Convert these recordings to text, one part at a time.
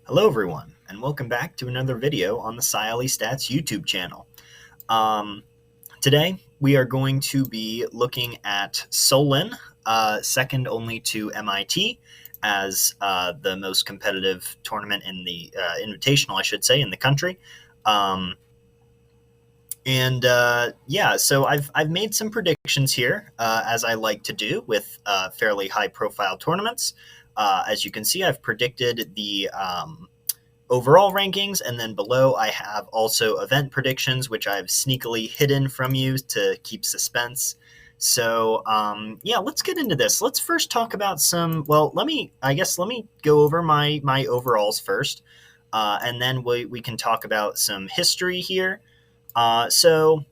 Hello everyone, and welcome back to another video on the SciAli Stats YouTube channel. Um, Today we are going to be looking at Solon, second only to MIT, as the most competitive tournament in the Invitational, I should say, in the country. Um, yeah, so I've made some predictions here, as I like to do with fairly high profile tournaments. As you can see, I've predicted the overall rankings, and then below I have also event predictions, which I've sneakily hidden from you to keep suspense. So yeah, let's get into this. Let's first talk about some. Well, let me go over my overalls first, and then we can talk about some history here. So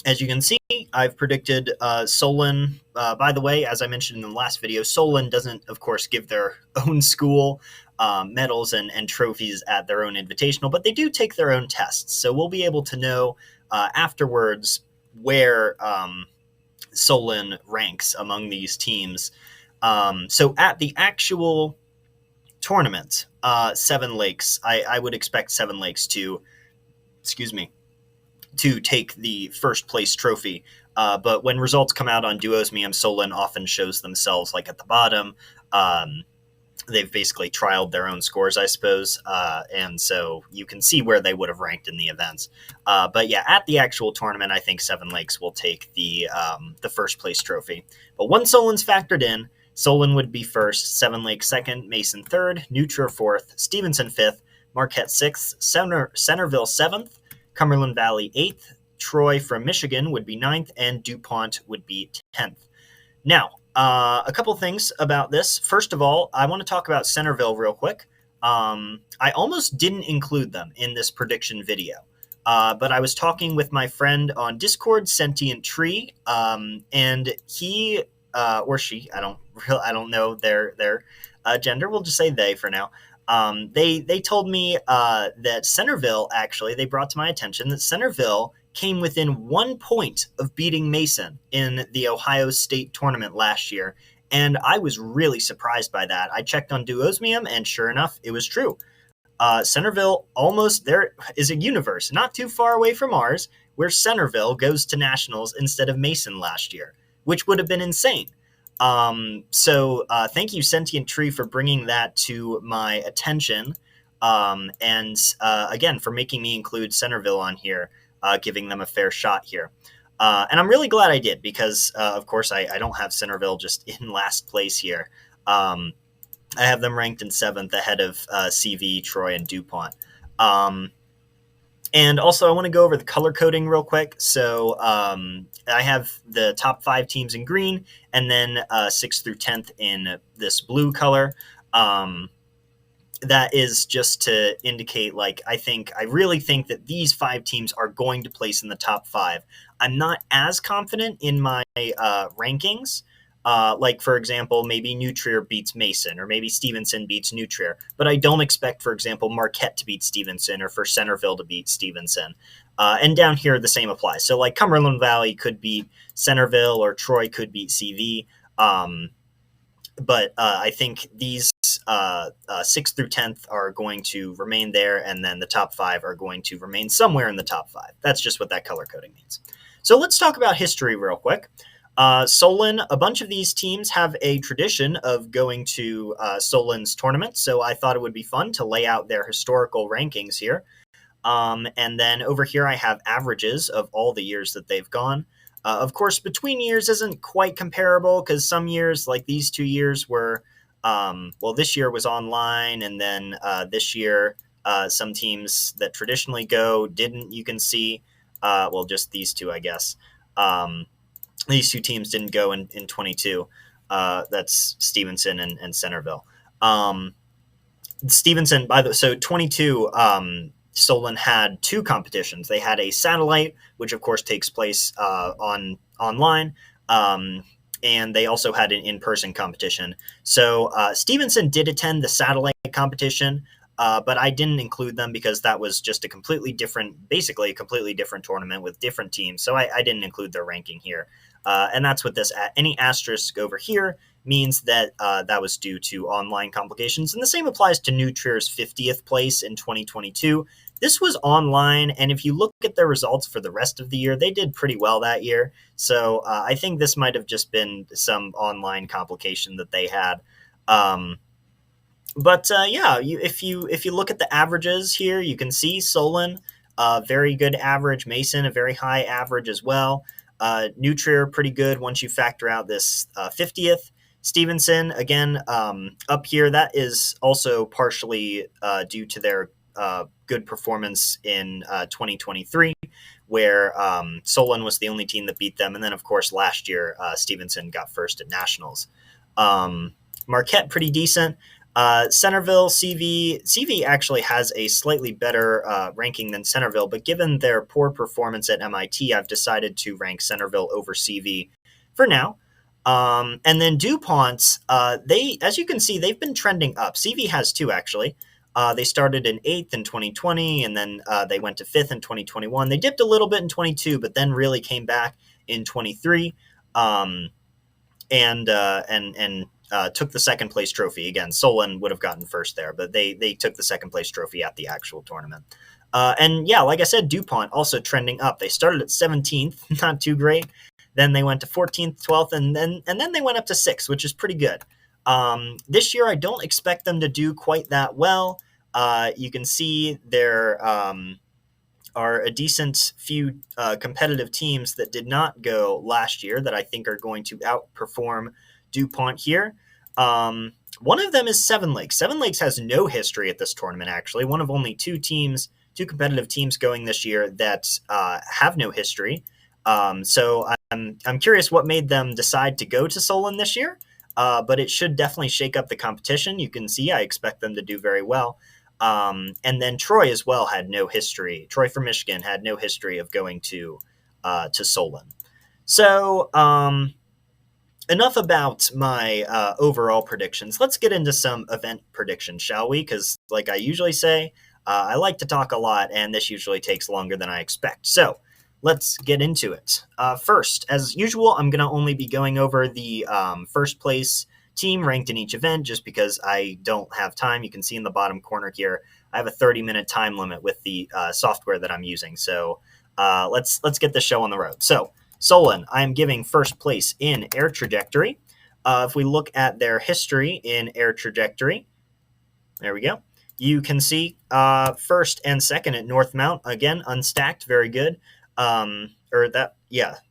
as you can see, I've predicted Solon. By the way, as I mentioned in the last video, Solon doesn't, of course, give their own school medals and trophies at their own invitational, but they do take their own tests. So we'll be able to know afterwards where Solon ranks among these teams. So at the actual tournament, Seven Lakes, I would expect Seven Lakes to, excuse me, to take the first place trophy. But when results come out on Duosmium, Solon often shows themselves like at the bottom. They've basically trialed their own scores, I suppose, and so you can see where they would have ranked in the events. But yeah, at the actual tournament, I think Seven Lakes will take the first place trophy. But once Solon's factored in, Solon would be first, Seven Lakes second, Mason third, Nutra fourth, Stevenson fifth, Marquette sixth, Centerville seventh, Cumberland Valley 8th, Troy from Michigan would be ninth, and DuPont would be 10th. Now, a couple things about this. First of all, I want to talk about Centerville real quick. I almost didn't include them in this prediction video, but I was talking with my friend on Discord, Sentient Tree, and he or she, I don't know their gender. We'll just say they for now. They told me that Centerville, actually, they brought to my attention that Centerville came within 1 point of beating Mason in the Ohio State tournament last year, and I was really surprised by that. I checked on Duosmium, and sure enough, it was true. Centerville, almost there is a universe not too far away from ours where Centerville goes to nationals instead of Mason last year, which would have been insane. So thank you, Sentient Tree, for bringing that to my attention. And again, for making me include Centerville on here, giving them a fair shot here. And I'm really glad I did because, of course, I don't have Centerville just in last place here. I have them ranked in seventh ahead of CV, Troy, and DuPont. And also, I want to go over the color coding real quick. So I have the top 5 teams in green, and then 6th through 10th in this blue color. That is just to indicate, like, I really think that these 5 teams are going to place in the top 5. I'm not as confident in my rankings. Like, for example, maybe Nutrier beats Mason, or maybe Stevenson beats Nutrier. But I don't expect, for example, Marquette to beat Stevenson, or for Centerville to beat Stevenson. And down here, the same applies. So, like, Cumberland Valley could beat Centerville, or Troy could beat CV. But I think these 6th through 10th are going to remain there, and then the top 5 are going to remain somewhere in the top 5. That's just what that color coding means. So let's talk about history real quick. Solon, a bunch of these teams have a tradition of going to Solon's tournament, so I thought it would be fun to lay out their historical rankings here. And then over here I have averages of all the years that they've gone. Of course, between years isn't quite comparable because some years, like these 2 years, were, well, this year was online, and then this year some teams that traditionally go didn't. You can see, well, just these two, I guess. These 2 teams didn't go in 22. That's Stevenson and Centerville. Stevenson, so 22, Solon had 2 competitions. They had a satellite, which of course takes place online, and they also had an in-person competition. So Stevenson did attend the satellite competition, but I didn't include them because that was just basically a completely different tournament with different teams. So I didn't include their ranking here. And that's what any asterisk over here means that that was due to online complications. And the same applies to Nutrier's 50th place in 2022. This was online, and if you look at their results for the rest of the year, they did pretty well that year. So I think this might have just been some online complication that they had. Um, but if you look at the averages here, you can see Solon, very good average. Mason, a very high average as well. Nutrier, pretty good once you factor out this 50th. Stevenson, again, up here, that is also partially due to their good performance in 2023, where Solon was the only team that beat them. And then, of course, last year, Stevenson got first at Nationals. Marquette, pretty decent. Centerville, CV actually has a slightly better ranking than Centerville, but given their poor performance at MIT, I've decided to rank Centerville over CV for now. And then DuPont's, as you can see, they've been trending up. CV has two, actually. They started in 8th in 2020, and then they went to 5th in 2021. They dipped a little bit in 22, but then really came back in 23. And took the second place trophy. Again, Solon would have gotten first there, but they took the second place trophy at the actual tournament. And yeah, like I said, DuPont also trending up. They started at 17th, not too great. Then they went to 14th, 12th, and then they went up to 6th, which is pretty good. This year, I don't expect them to do quite that well. You can see there are a decent few competitive teams that did not go last year that I think are going to outperform DuPont here. One of them is Seven Lakes. Seven Lakes has no history at this tournament, actually. One of only two competitive teams going this year that have no history. So I'm curious what made them decide to go to Solon this year, but it should definitely shake up the competition. You can see I expect them to do very well. And then Troy as well had no history. Troy from Michigan had no history of going to Solon. So enough about my overall predictions. Let's get into some event predictions, shall we? Because like I usually say, I like to talk a lot, and this usually takes longer than I expect. So let's get into it. First, as usual, I'm going to only be going over the first place team ranked in each event just because I don't have time. You can see in the bottom corner here, I have a 30-minute time limit with the software that I'm using. So let's get the show on the road. So Solon, I'm giving first place in air trajectory. If we look at their history in air trajectory, there we go. You can see first and second at North Mount, again, unstacked, very good. That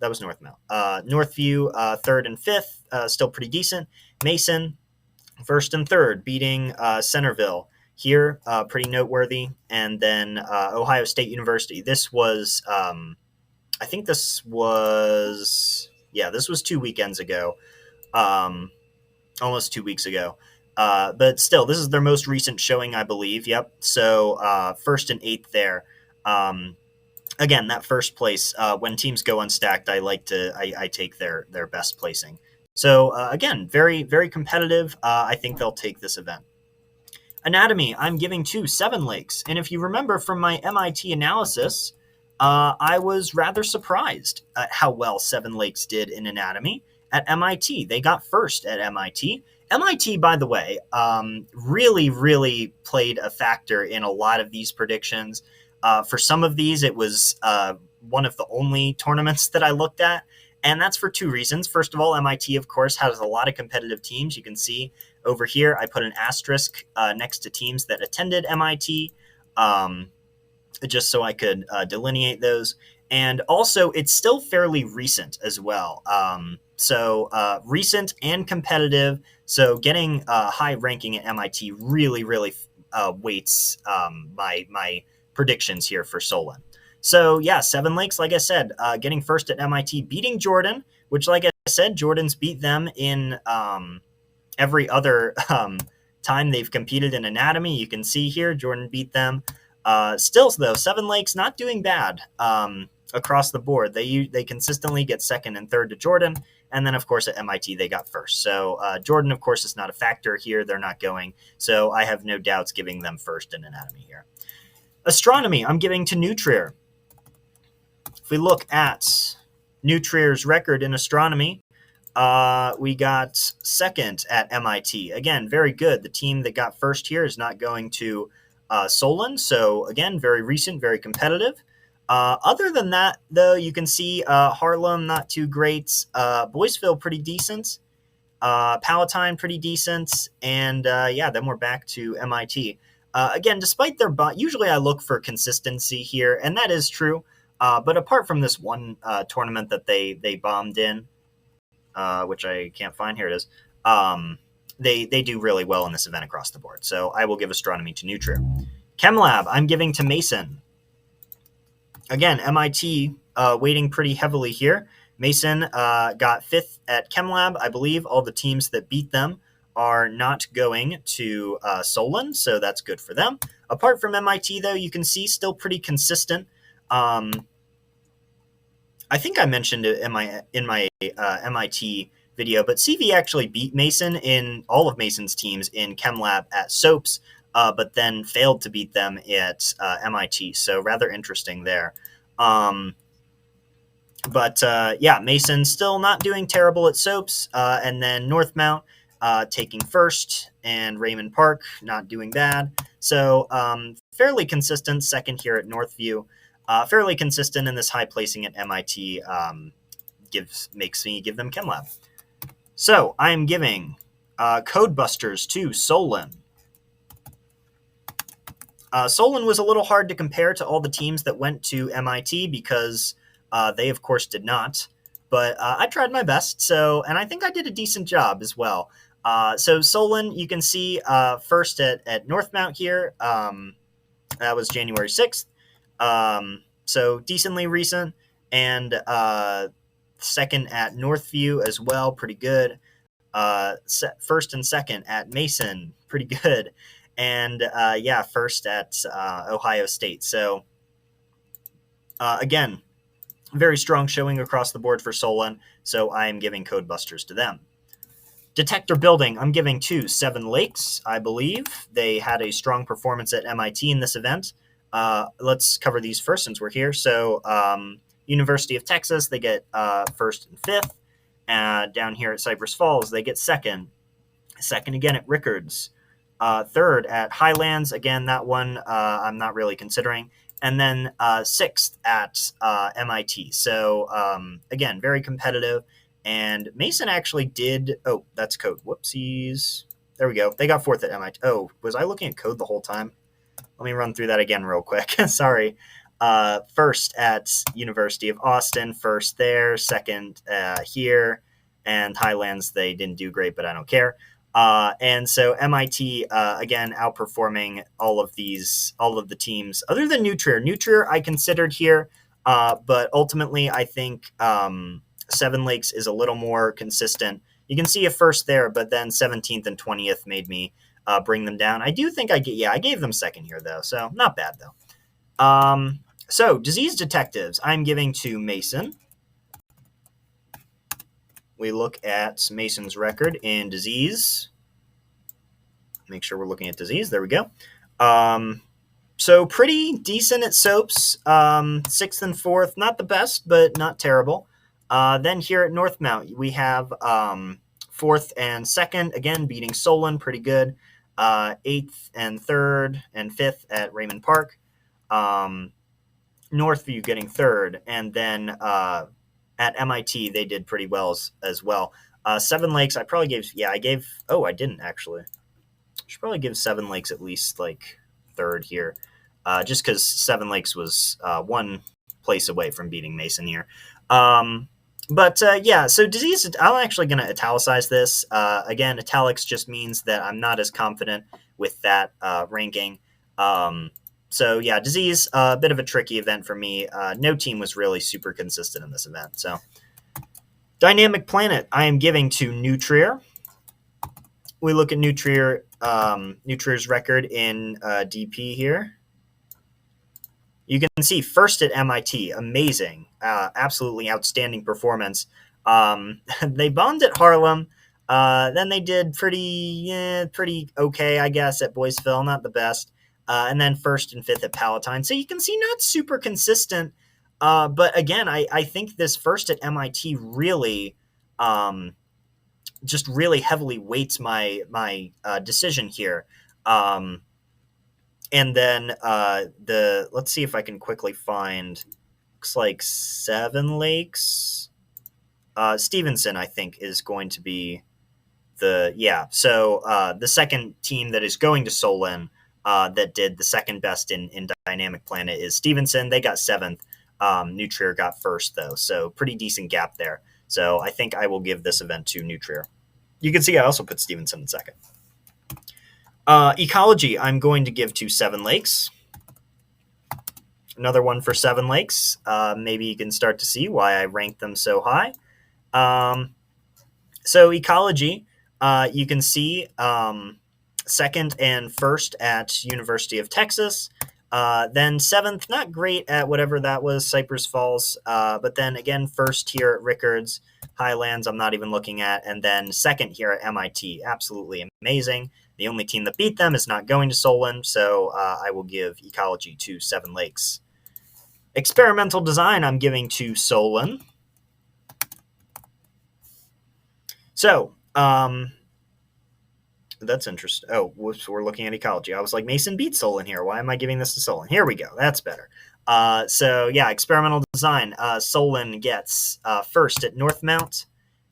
was North Mount. Northview, third and fifth, still pretty decent. Mason, first and third, beating Centerville here, pretty noteworthy. And then Ohio State University. This was, I think this was 2 weekends ago, almost 2 weeks ago. But still, this is their most recent showing, I believe. Yep. So first and eighth there. Again, that first place, when teams go unstacked, I take their best placing. So again, very, very competitive. I think they'll take this event. Anatomy, I'm giving to Seven Lakes. And if you remember from my MIT analysis, I was rather surprised at how well Seven Lakes did in anatomy at MIT. They got first at MIT. MIT, by the way, really, really played a factor in a lot of these predictions. For some of these, it was one of the only tournaments that I looked at. And that's for two reasons. First of all, MIT, of course, has a lot of competitive teams. You can see over here, I put an asterisk next to teams that attended MIT, just so I could delineate those. And also, it's still fairly recent as well. So recent and competitive. So getting a high ranking at MIT really, really weights my predictions here for Solon. So yeah, Seven Lakes, like I said, getting first at MIT, beating Jordan, which, like I said, Jordan's beat them in every other time they've competed in anatomy. You can see here, Jordan beat them. Still, though, Seven Lakes not doing bad across the board. They consistently get second and third to Jordan, and then, of course, at MIT, they got first. So Jordan, of course, is not a factor here. They're not going. So I have no doubts giving them first in anatomy here. Astronomy, I'm giving to Nutrier. If we look at Nutrier's record in astronomy, We got second at MIT. Again, very good. The team that got first here is not going to Solon. So, again, very recent, very competitive. Other than that, though, you can see Harlem, not too great. Boyceville, pretty decent. Palatine, pretty decent. And yeah, then we're back to MIT. Again, despite their usually I look for consistency here, and that is true. But apart from this one tournament that they bombed in, which I can't find. Here it is. They do really well in this event across the board. So I will give astronomy to Nutria. ChemLab, I'm giving to Mason. Again, MIT weighting pretty heavily here. Mason got fifth at ChemLab. I believe all the teams that beat them are not going to Solon, so that's good for them. Apart from MIT, though, you can see still pretty consistent. I think I mentioned it in my MIT video, but CV actually beat Mason in all of Mason's teams in ChemLab at SOAPs, but then failed to beat them at MIT. So rather interesting there. But yeah, Mason still not doing terrible at SOAPs, and then Northmount taking first, and Raymond Park not doing bad. So fairly consistent second here at Northview. Fairly consistent in this high placing at MIT makes me give them ChemLab. So I am giving Codebusters to Solon. Solon was a little hard to compare to all the teams that went to MIT because they, of course, did not. But I tried my best, and I think I did a decent job as well. So Solon, you can see first at Northmount here. That was January 6th. So decently recent, and second at Northview as well, pretty good. First and second at Mason, pretty good, and yeah, first at Ohio State. So again, very strong showing across the board for Solon. So I am giving Codebusters to them. Detector Building, I'm giving to Seven Lakes. I believe they had a strong performance at MIT in this event. Let's cover these first since we're here. So University of Texas, they get first and fifth. Down here at Cypress Falls, they get second. Second again at Rickards. Third at Highlands. Again, that one I'm not really considering. And then sixth at MIT. So again, very competitive. And Mason actually did... Oh, that's Code. Whoopsies. There we go. They got fourth at MIT. Oh, was I looking at Code the whole time? Let me run through that again real quick. Sorry. First at University of Austin, first there, second here, and Highlands, they didn't do great, but I don't care. And so MIT, again, outperforming all of the teams, other than Nutrier. Nutrier I considered here, but ultimately I think Seven Lakes is a little more consistent. You can see a first there, but then 17th and 20th made me bring them down. I do think I gave them second here, though, so not bad, though. So, Disease Detectives, I'm giving to Mason. We look at Mason's record in Disease. Make sure we're looking at Disease. There we go. So, pretty decent at SOAPs. Sixth and fourth, not the best, but not terrible. Then here at Northmount, we have fourth and second, again, beating Solon, pretty good. Eighth and third and fifth at Raymond Park. Northview getting third, and then at MIT they did pretty well as well. Seven Lakes, I probably gave. Yeah, I gave. Oh, I didn't actually. I should probably give Seven Lakes at least like third here, just because Seven Lakes was one place away from beating Mason here. But yeah, so Disease. I'm actually going to italicize this. Again, italics just means that I'm not as confident with that ranking. So yeah, Disease, a bit of a tricky event for me. No team was really super consistent in this event. So Dynamic Planet, I am giving to Nutrier. We look at Nutrier's record in DP here. You can see first at MIT, amazing, absolutely outstanding performance. They bombed at Harlem. Then they did pretty okay, I guess, at Boyceville, not the best. And then first and fifth at Palatine. So you can see not super consistent. But again, I think this first at MIT really just really heavily weights my decision here. Um, and then let's see if I can quickly find. Looks like Seven Lakes. Stevenson, I think, is going to be the second team that is going to Solon that did the second best in Dynamic Planet is Stevenson. They got seventh. Nutrier got first though, so pretty decent gap there. So I think I will give this event to Nutrier. You can see I also put Stevenson in second. Ecology, I'm going to give to Seven Lakes. Another one for Seven Lakes. Maybe you can start to see why I ranked them so high. So ecology, you can see second and first at University of Texas. Then seventh, not great at whatever that was, Cypress Falls. But then again, first here at Rickards. Highlands, I'm not even looking at. And then second here at MIT. Absolutely amazing. The only team that beat them is not going to Solon, so I will give ecology to Seven Lakes. Experimental design, I'm giving to Solon. So, that's interesting. Oh, whoops, we're looking at ecology. I was like, Mason beat Solon here. Why am I giving this to Solon? Here we go. That's better. So, yeah, experimental design. Solon gets first at Northmount,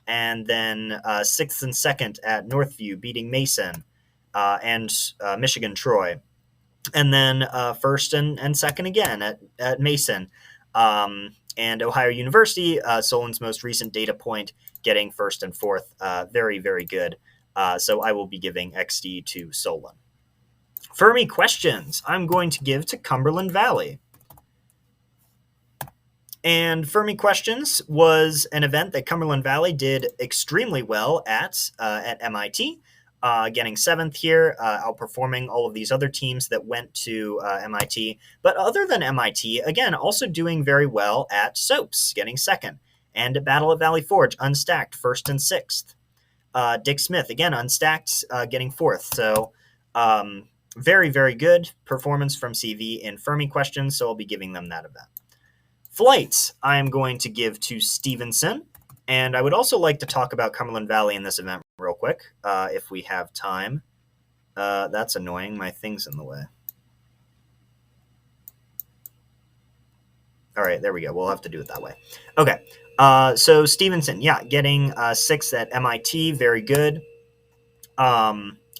and then sixth and second at Northview, beating Mason and Michigan Troy. And then first and second again at Mason. And Ohio University, Solon's most recent data point, getting first and fourth. Very, very good. So I will be giving XD to Solon. Fermi questions, I'm going to give to Cumberland Valley. And Fermi Questions was an event that Cumberland Valley did extremely well at MIT, getting seventh here, outperforming all of these other teams that went to MIT. But other than MIT, again, also doing very well at SOAPS, getting second. And at Battle at Valley Forge, unstacked, first and sixth. Dick Smith, again, unstacked, getting fourth. So very, very good performance from CV in Fermi Questions, so I'll be giving them that event. Flights, I am going to give to Stevenson. And I would also like to talk about Cumberland Valley in this event real quick, if we have time. That's annoying. My thing's in the way. All right, there we go. We'll have to do it that way. Okay, so Stevenson, yeah, getting sixth at MIT, very good.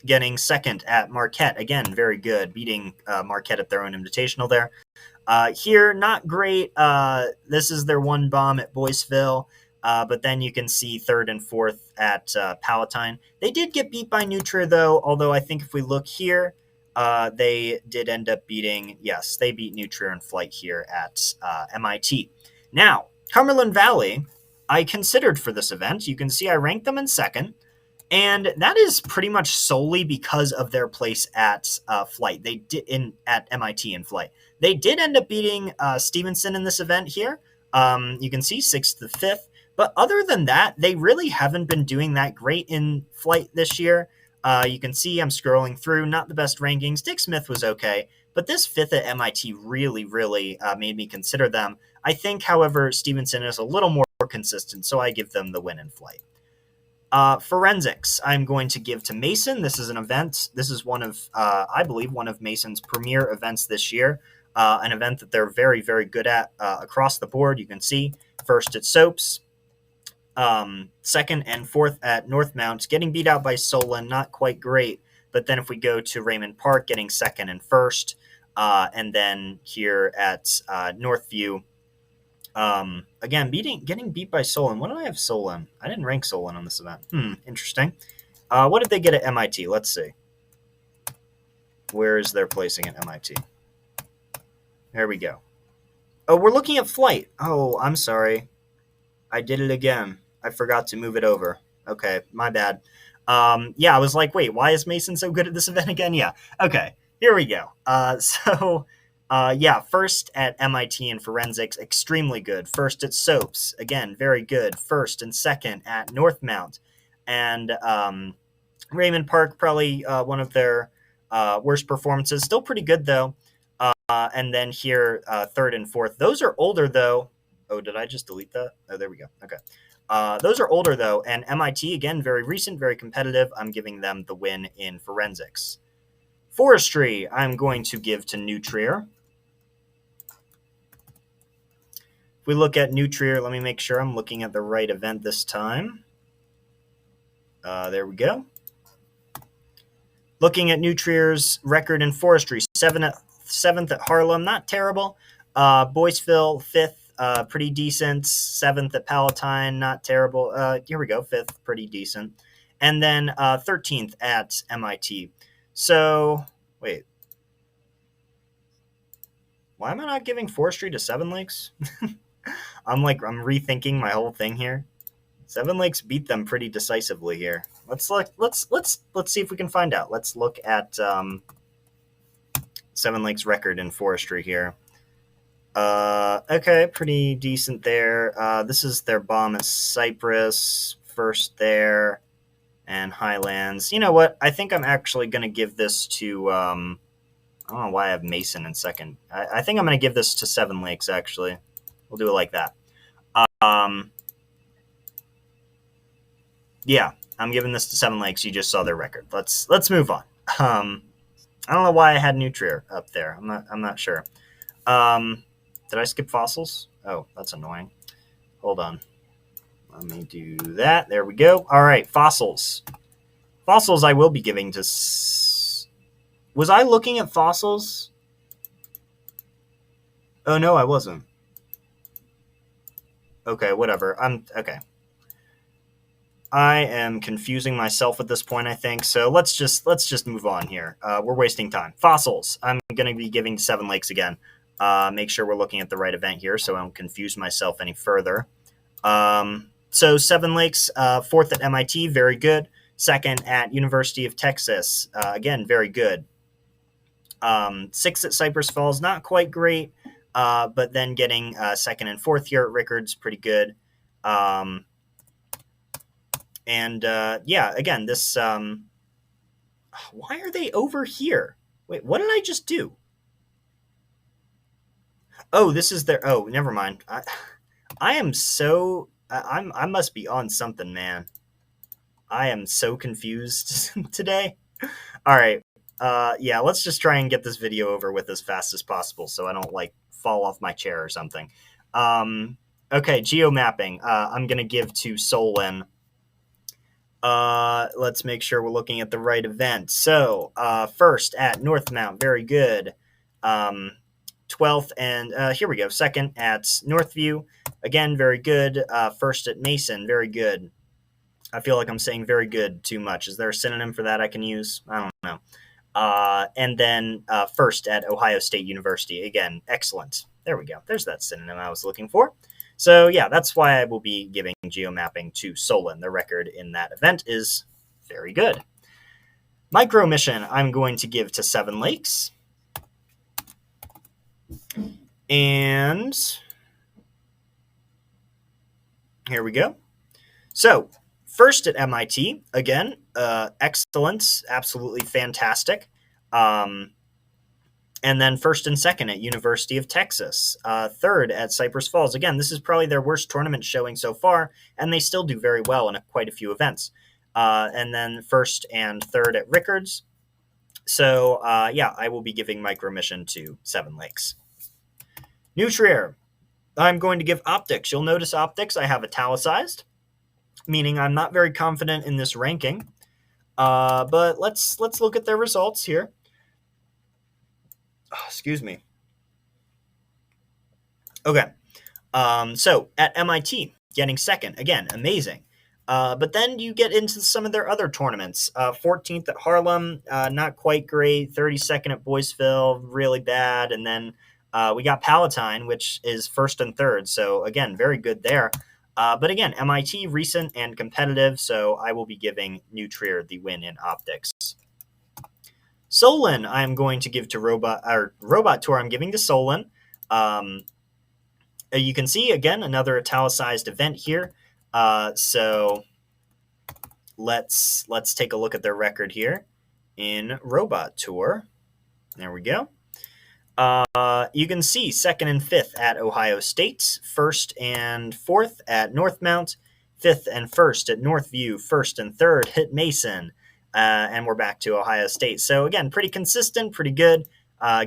Getting second at Marquette, again, very good, beating Marquette at their own invitational there. Here, not great. This is their one bomb at Boyceville, but then you can see third and fourth at Palatine. They did get beat by Nutra, though, although I think if we look here, they did end up beating, yes, they beat Nutra in flight here at MIT. Now, Cumberland Valley, I considered for this event. You can see I ranked them in second. And that is pretty much solely because of their place at flight. They did at MIT in flight. They did end up beating Stevenson in this event here. You can see sixth to fifth. But other than that, they really haven't been doing that great in flight this year. You can see I'm scrolling through, not the best rankings. Dick Smith was okay, but this fifth at MIT really, really made me consider them. I think, however, Stevenson is a little more consistent, so I give them the win in flight. Forensics, I'm going to give to Mason. This is an event. This is one of, I believe, one of Mason's premier events this year. An event that they're very, very good at across the board. You can see first at Soaps, second and fourth at Northmount, getting beat out by Solon, not quite great. But then if we go to Raymond Park, getting second and first, and then here at Northview, again, getting beat by Solon. What do I have Solon? I didn't rank Solon on this event. Interesting. What did they get at MIT? Let's see. Where is their placing at MIT? There we go. Oh, we're looking at flight. Oh, I'm sorry. I did it again. I forgot to move it over. Okay, my bad. Yeah, I was like, wait, why is Mason so good at this event again? Yeah, okay, here we go. Yeah, first at MIT in forensics, extremely good. First at Soaps, again, very good. First and second at Northmount. And Raymond Park, probably one of their worst performances. Still pretty good, though. And then here, third and fourth. Those are older, though. Oh, did I just delete that? Oh, there we go. Okay. Those are older, though, and MIT, again, very recent, very competitive. I'm giving them the win in forensics. Forestry, I'm going to give to New Trier. If we look at New Trier, let me make sure I'm looking at the right event this time. There we go. Looking at New Trier's record in forestry, seventh at Harlem, not terrible. Boyceville, fifth, pretty decent. Seventh at Palatine, not terrible. Here we go, fifth, pretty decent. And then 13th at MIT. So, wait. Why am I not giving forestry to Seven Lakes? I'm rethinking my whole thing here. Seven Lakes beat them pretty decisively here. Let's see if we can find out. Let's look at Seven Lakes' record in forestry here. Okay, pretty decent there. This is their bomb at Cypress, first there, and Highlands. You know what? I think I'm actually going to give this to. I don't know why I have Mason in second. I think I'm going to give this to Seven Lakes. Actually, we'll do it like that. Yeah, I'm giving this to Seven Lakes. You just saw their record. Let's move on. I don't know why I had New Trier up there. I'm not sure. Did I skip fossils? Oh, that's annoying. Hold on. Let me do that. There we go. All right, fossils. Fossils I will be giving to... Was I looking at fossils? Oh, no, I wasn't. Okay, whatever. Okay. I am confusing myself at this point, I think. So let's just move on here. We're wasting time. Fossils. I'm going to be giving Seven Lakes again. Make sure we're looking at the right event here so I don't confuse myself any further. So Seven Lakes, fourth at MIT, very good. Second at University of Texas, again, very good. Sixth at Cypress Falls, not quite great, but then getting second and fourth here at Rickards, pretty good. Yeah, again, this... why are they over here? Wait, what did I just do? Oh, this is their... Oh, never mind. I am so... I must be on something, man. I am so confused today. All right. Yeah, let's just try and get this video over with as fast as possible so I don't, fall off my chair or something. Okay, geomapping. I'm going to give to Solon. Let's make sure we're looking at the right event. So, first at Northmount, very good. 12th and here we go. Second at Northview, again, very good. First at Mason, very good. I feel like I'm saying very good too much. Is there a synonym for that I can use? I don't know. And then first at Ohio State University, again, excellent. There we go. There's that synonym I was looking for. So yeah, that's why I will be giving geomapping to Solon. The record in that event is very good. Micro mission I'm going to give to Seven Lakes. And here we go. So first at MIT, again, excellent, absolutely fantastic. And then first and second at University of Texas. Third at Cypress Falls. Again, this is probably their worst tournament showing so far, and they still do very well in quite a few events. And then first and third at Rickards. So, yeah, I will be giving micro mission to Seven Lakes. New Trier. I'm going to give optics. You'll notice optics I have italicized, meaning I'm not very confident in this ranking. But let's look at their results here. Oh, excuse me. Okay. So at MIT, getting second, again, amazing. But then you get into some of their other tournaments. 14th at Harlem, not quite great. 32nd at Boyceville, really bad. And then we got Palatine, which is first and third. So again, very good there. But again, MIT, recent and competitive. So I will be giving New Trier the win in optics. Solon, I'm going to give to Robot Tour. I'm giving to Solon. You can see, again, another italicized event here. So let's take a look at their record here in Robot Tour. There we go. You can see second and fifth at Ohio State, first and fourth at Northmount, fifth and first at Northview, first and third hit Mason, and we're back to Ohio State. So again, pretty consistent, pretty good,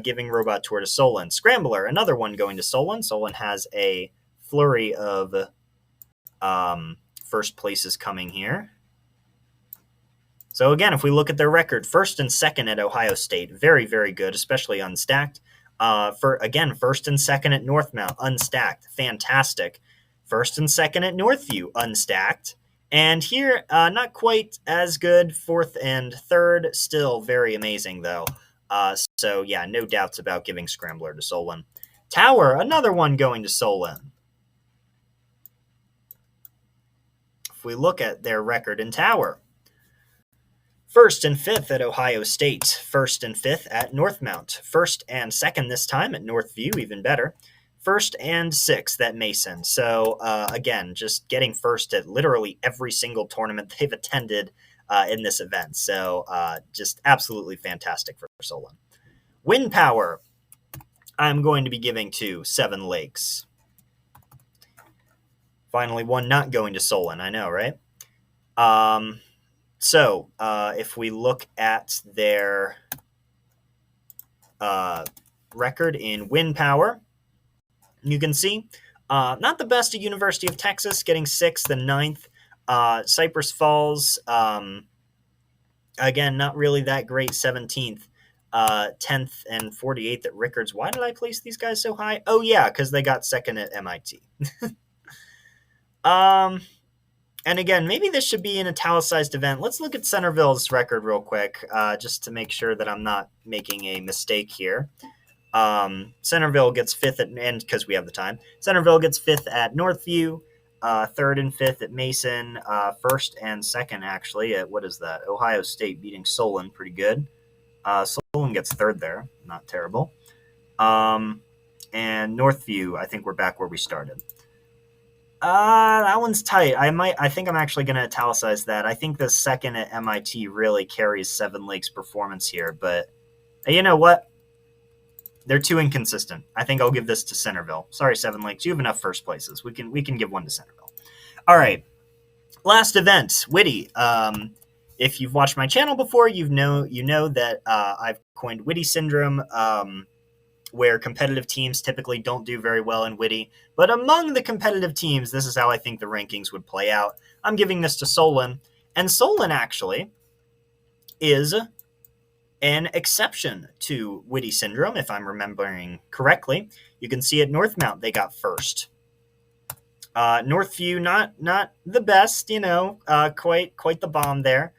giving Robot Tour to Solon. Scrambler, another one going to Solon. Solon has a flurry of first places coming here. So again, if we look at their record, first and second at Ohio State, very, very good, especially unstacked. First and second at Northmount, unstacked, fantastic. First and second at Northview, unstacked. And here, not quite as good, fourth and third, still very amazing though. So yeah, no doubts about giving Scrambler to Solon. Tower, another one going to Solon. If we look at their record in Tower, first and fifth at Ohio State, first and fifth at Northmount, first and second this time at Northview, even better, first and sixth at Mason. So again, just getting first at literally every single tournament they've attended in this event. So just absolutely fantastic for Solon. Wind power, I'm going to be giving to Seven Lakes. Finally, one not going to Solon, I know, right? So if we look at their record in wind power, you can see not the best at University of Texas, getting 6th and 9th. Cypress Falls, again, not really that great, 17th. 10th and 48th at Rickards. Why did I place these guys so high? Oh, yeah, because they got second at MIT. And again, maybe this should be an italicized event. Let's look at Centerville's record real quick, just to make sure that I'm not making a mistake here. Centerville gets 5th at, and because we have the time, Centerville gets 5th at Northview, 3rd and 5th at Mason, 1st and 2nd, actually, at, what is that? Ohio State beating Solon, pretty good. Solon gets 3rd there, not terrible. And Northview, I think we're back where we started. That one's tight. I think I'm actually going to italicize that. I think the second at MIT really carries Seven Lakes' performance here, but you know what? They're too inconsistent. I think I'll give this to Centerville. Sorry, Seven Lakes. You have enough first places. We can give one to Centerville. All right. Last event, Witty. If you've watched my channel before, you know that I've coined Witty syndrome, where competitive teams typically don't do very well in Witty. But among the competitive teams, this is how I think the rankings would play out. I'm giving this to Solon. And Solon actually is an exception to Witty syndrome, if I'm remembering correctly. You can see at Northmount, they got first. Northview, not the best, quite the bomb there.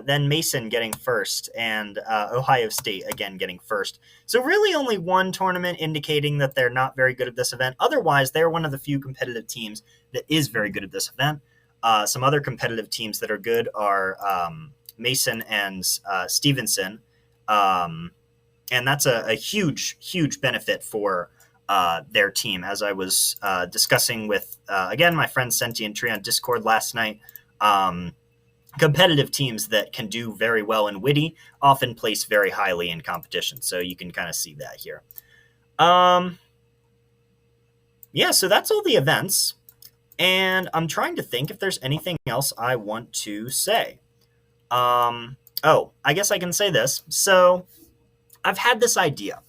Then Mason getting first, and Ohio State again getting first. So really only one tournament indicating that they're not very good at this event. Otherwise, they're one of the few competitive teams that is very good at this event. Some other competitive teams that are good are Mason and Stevenson. And that's a huge benefit for their team. As I was discussing with, again, my friend Sentient Tree on Discord last night, competitive teams that can do very well in Witty often place very highly in competition. So you can kind of see that here. Yeah, so that's all the events. And I'm trying to think if there's anything else I want to say. Oh, I guess I can say this. So I've had this idea.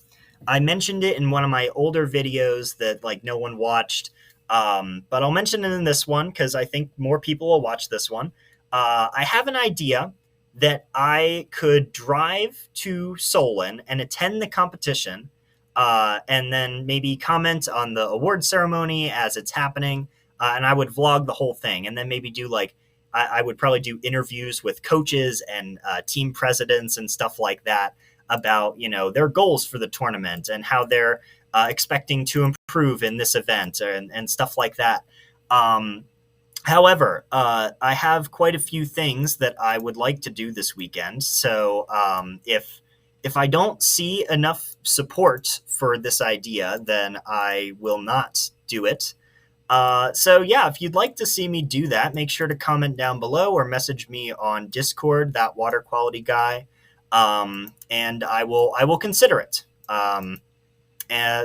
I mentioned it in one of my older videos that no one watched. But I'll mention it in this one because I think more people will watch this one. I have an idea that I could drive to Solon and attend the competition, and then maybe comment on the award ceremony as it's happening, and I would vlog the whole thing, and then maybe do I would probably do interviews with coaches and team presidents and stuff like that about their goals for the tournament and how they're expecting to improve in this event and stuff like that. However, I have quite a few things that I would like to do this weekend. So if I don't see enough support for this idea, then I will not do it. So yeah, if you'd like to see me do that, make sure to comment down below or message me on Discord, that water quality guy, and I will consider it.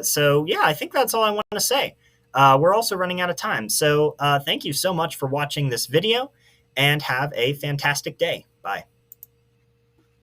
So yeah, I think that's all I want to say. we're also running out of time. So thank you so much for watching this video, and have a fantastic day. Bye.